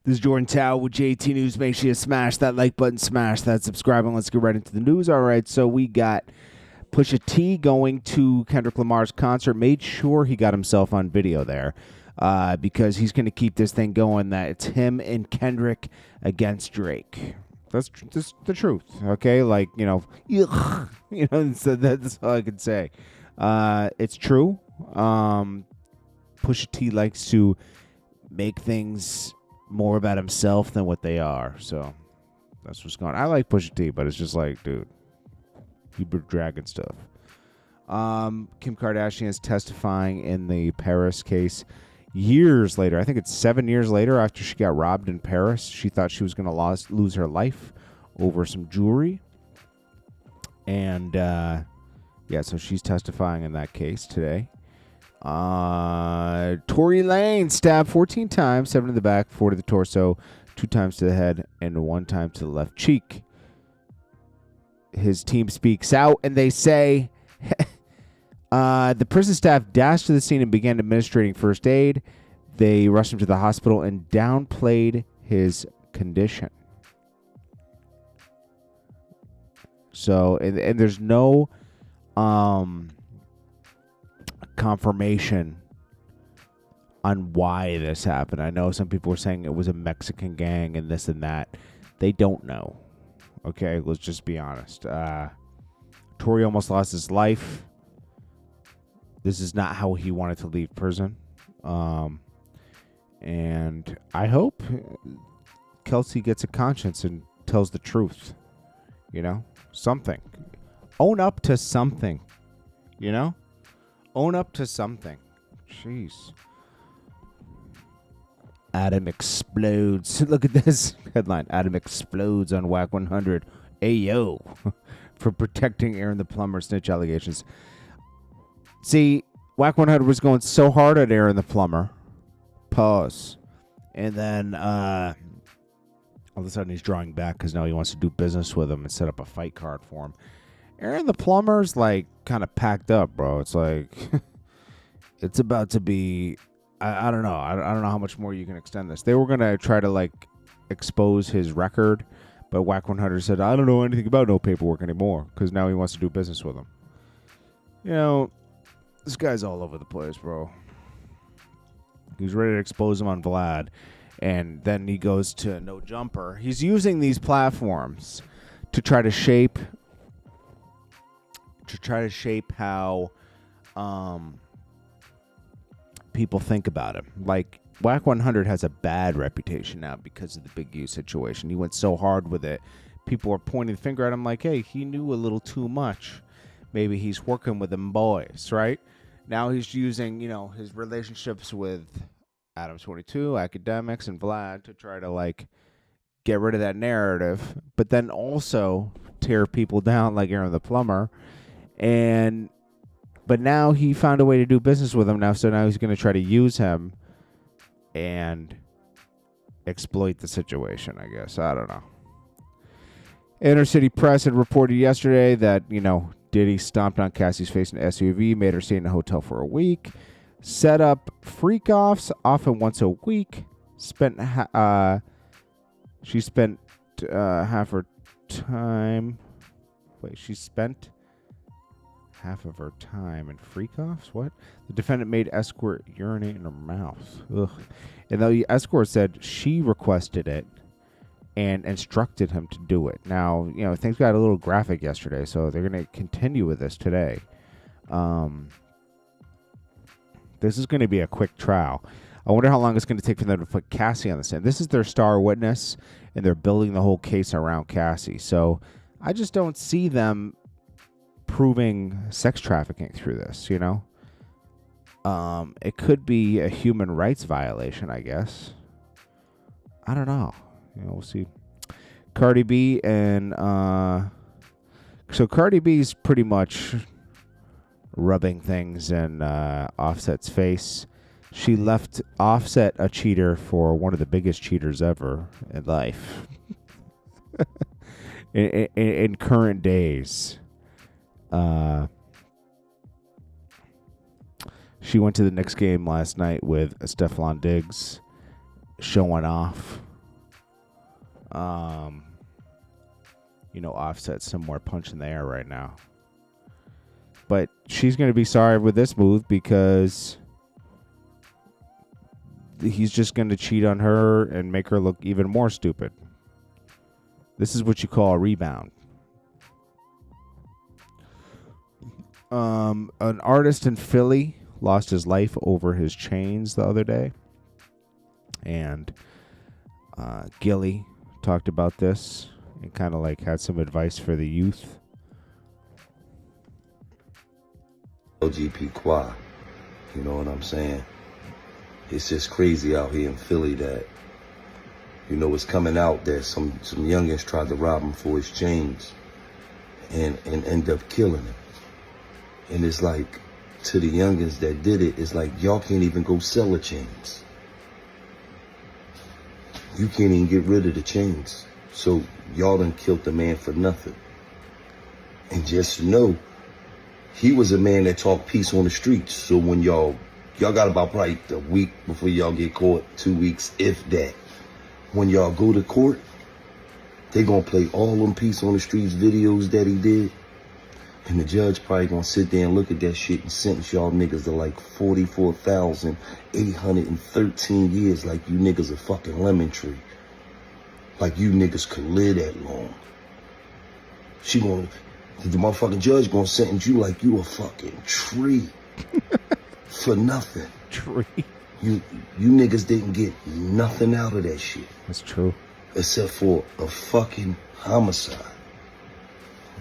This is Jordan Tower with JT News. Make sure you smash that like button, smash that subscribe, and let's get right into the news. All right, so we got Pusha T going to Kendrick Lamar's concert. Made sure he got himself on video there because he's going to keep this thing going that it's him and Kendrick against Drake. That's the truth, okay? Like, so that's all I can say. It's true. Pusha T likes to make things more about himself than what they are. So that's what's going on. I like Pusha T, but it's just like, dude, you be dragging stuff. Kim Kardashian is testifying in the Paris case years later. I think it's 7 years later after she got robbed in Paris. She thought she was going to lose her life over some jewelry. And, so she's testifying in that case today. Tory Lanez stabbed 14 times, 7 in the back, 4 to the torso, 2 times to the head, and 1 time to the left cheek. His team speaks out, and they say the prison staff dashed to the scene and began administering first aid. They rushed him to the hospital and downplayed his condition. So, and there's no confirmation on why this happened. I know some people were saying it was a Mexican gang and this and that. They don't know. Okay, let's just be honest. Tory almost lost his life. This is not how he wanted to leave prison. And I hope Kelsey gets a conscience and tells the truth. Something. Own up to something. Own up to something. Jeez. Adam explodes. Look at this headline. Adam explodes on Wack 100. Ayo. For protecting Aaron the Plumber snitch allegations. See, Wack 100 was going so hard at Aaron the Plumber. Pause. And then all of a sudden he's drawing back because now he wants to do business with him and set up a fight card for him. Aaron the Plumber's like kind of packed up, bro. It's like it's about to be. I don't know. I don't know how much more you can extend this. They were gonna try to like expose his record, but Wack 100 said, "I don't know anything about no paperwork anymore," because now he wants to do business with him. This guy's all over the place, bro. He's ready to expose him on Vlad, and then he goes to No Jumper. He's using these platforms to try to shape how people think about him. Like, Wack 100 has a bad reputation now because of the Big U situation. He went so hard with it. People are pointing the finger at him like, hey, he knew a little too much. Maybe he's working with them boys, right? Now he's using, his relationships with Adams 22, Academics, and Vlad to try to, like, get rid of that narrative, but then also tear people down like Aaron the Plumber. But now he found a way to do business with him now, so now he's going to try to use him and exploit the situation, I guess. I don't know. Inner City Press had reported yesterday that, Diddy stomped on Cassie's face in an SUV, made her stay in a hotel for a week, set up freak-offs often once a week, she spent half her time... Wait, she spent half of her time in freak-offs? What? The defendant made escort urinate in her mouth. Ugh. And the escort said she requested it and instructed him to do it. Now, things got a little graphic yesterday, so they're going to continue with this today. This is going to be a quick trial. I wonder how long it's going to take for them to put Cassie on the stand. This is their star witness, and they're building the whole case around Cassie. So I just don't see them proving sex trafficking through this, It could be a human rights violation, I guess. I don't know. We'll see. Cardi B and so Cardi B's pretty much rubbing things in Offset's face. She left Offset a cheater for one of the biggest cheaters ever in life. in current days. She went to the Knicks game last night with Stefon Diggs, showing off Offset somewhere punching the air right now. But she's going to be sorry with this move because he's just going to cheat on her and make her look even more stupid. This is what you call a rebound. An artist in Philly lost his life over his chains the other day. And Gilly talked about this and kind of like had some advice for the youth. LGP Quad, you know what I'm saying? It's just crazy out here in Philly that, it's coming out that some youngins tried to rob him for his chains and end up killing him. And it's like, to the youngins that did it, it's like, y'all can't even go sell the chains. You can't even get rid of the chains. So y'all done killed the man for nothing. And just know, he was a man that talked peace on the streets. So when y'all got about probably a week before y'all get caught, 2 weeks, if that. When y'all go to court, they gonna play all them peace on the streets videos that he did. And the judge probably gonna sit there and look at that shit and sentence y'all niggas to like 44,813 years, like you niggas a fucking lemon tree. Like you niggas could live that long. The motherfucking judge gonna sentence you like you a fucking tree. For nothing. Tree. You niggas didn't get nothing out of that shit. That's true. Except for a fucking homicide.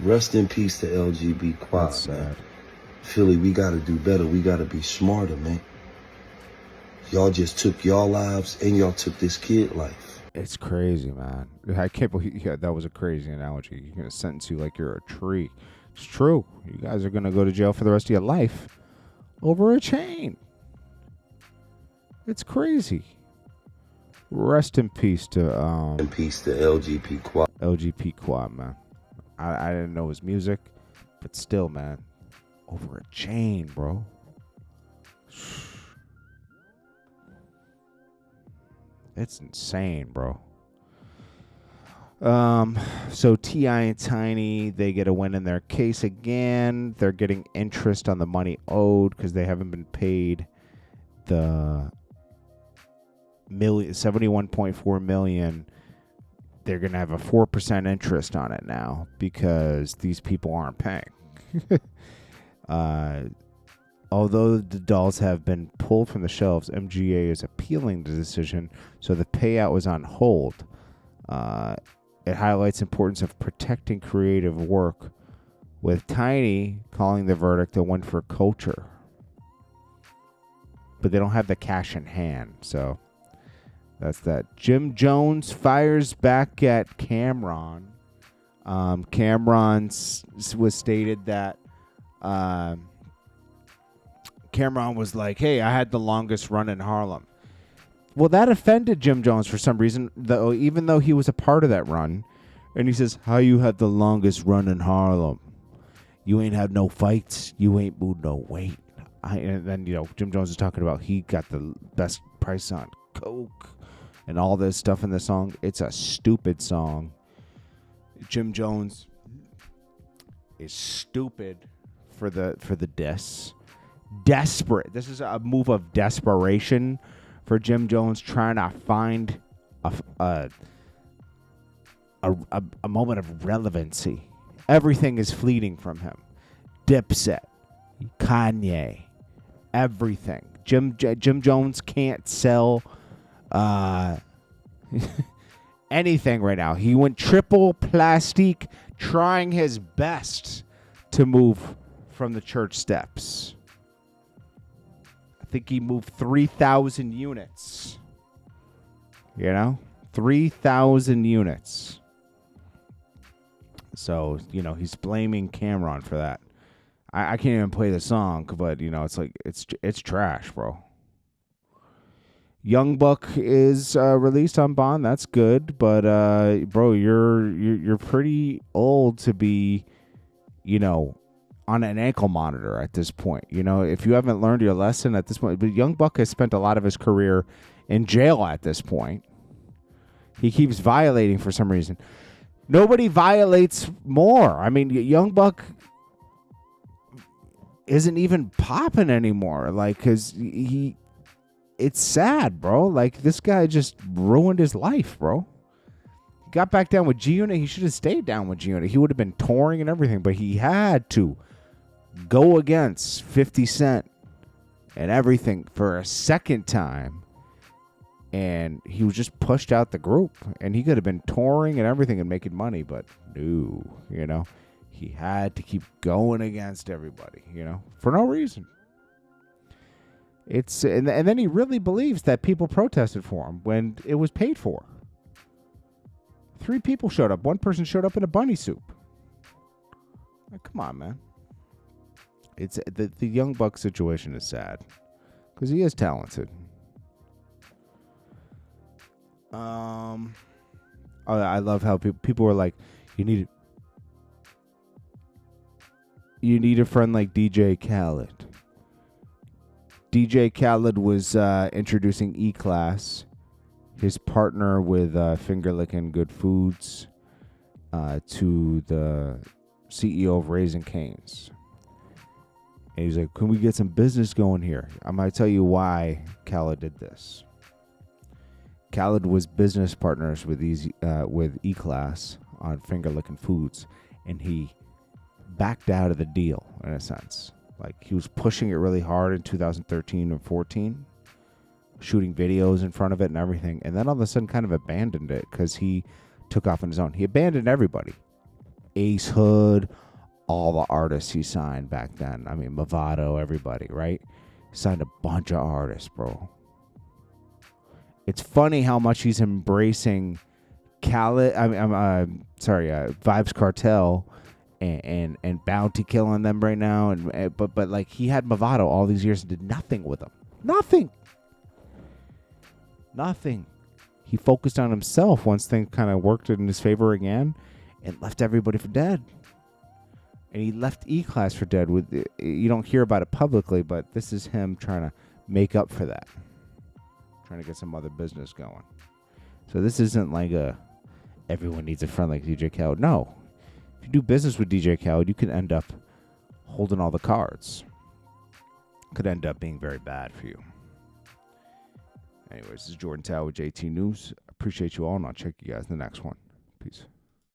Rest in peace to LGB Quad, That's man. sad. Philly, we gotta do better. We gotta be smarter, man. Y'all just took y'all lives and y'all took this kid life. It's crazy, man. I can't believe that was a crazy analogy. You're going to sentence you like you're a tree. It's true. You guys are going to go to jail for the rest of your life over a chain. It's crazy. Rest in peace to In peace to LGP Quad. LGP Quad, man. I didn't know his music, but still, man, over a chain, bro. It's insane, bro. So T.I. and Tiny, they get a win in their case again. They're getting interest on the money owed because they haven't been paid the 71.4 million. They're gonna have a 4% interest on it now because these people aren't paying. Although the dolls have been pulled from the shelves, MGA is appealing the decision, so the payout was on hold. It highlights the importance of protecting creative work, with Tiny calling the verdict a win for culture. But they don't have the cash in hand, so that's that. Jim Jones fires back at Camron. Camron was stated that Camron was like, hey, I had the longest run in Harlem. Well, that offended Jim Jones for some reason, though, even though he was a part of that run. And he says, how you had the longest run in Harlem? You ain't had no fights. You ain't moved no weight. And then, Jim Jones is talking about he got the best price on coke and all this stuff in the song. It's a stupid song. Jim Jones is stupid for the diss. Desperate. This is a move of desperation for Jim Jones, trying to find a moment of relevancy. Everything is fleeting from him. Dipset, Kanye, everything. Jim Jones can't sell anything right now. He went triple plastique, trying his best to move from the church steps. I think he moved 3,000 units. 3,000 units. So, he's blaming Camron for that. I can't even play the song, but, it's like, it's trash, bro. Young Buck is released on bond. That's good, but bro, you're pretty old to be, on an ankle monitor at this point. If you haven't learned your lesson at this point, but Young Buck has spent a lot of his career in jail at this point. He keeps violating for some reason. Nobody violates more. I mean, Young Buck isn't even popping anymore. Like, cause it's sad, bro. Like, this guy just ruined his life, bro. He got back down with G-Unit. He should have stayed down with G-Unit. He would have been touring and everything, but he had to go against 50 Cent and everything for a second time. And he was just pushed out the group. And he could have been touring and everything and making money, but no, you know. He had to keep going against everybody, you know, for no reason. And then he really believes that people protested for him when it was paid for. 3 people showed up. 1 person showed up in a bunny suit. Like, come on, man. It's the Young Buck situation is sad because he is talented. I love how people were like, you need a friend like DJ Khaled. DJ Khaled was introducing E-Class, his partner with Finger Lickin' Good Foods, to the CEO of Raising Cane's. And he's like, can we get some business going here? I'm going to tell you why Khaled did this. Khaled was business partners with E-Class on Finger Lickin' Foods, and he backed out of the deal, in a sense. Like, he was pushing it really hard in 2013 and 14, shooting videos in front of it and everything, and then all of a sudden kind of abandoned it because he took off on his own. He abandoned everybody. Ace Hood, all the artists he signed back then. I mean, Movado, everybody, right? Signed a bunch of artists, bro. It's funny how much he's embracing Khaled. Vibes Cartel and Bounty killing them right now. But like, he had Movado all these years and did nothing with them. Nothing. He focused on himself once things kind of worked in his favor again, and left everybody for dead. And he left E-Class for dead. You don't hear about it publicly, but this is him trying to make up for that. Trying to get some other business going. So this isn't like everyone needs a friend like DJ Khaled. No. If you do business with DJ Khaled, you could end up holding all the cards. Could end up being very bad for you. Anyways, this is Jordan Tower with JT News. Appreciate you all, and I'll check you guys in the next one. Peace.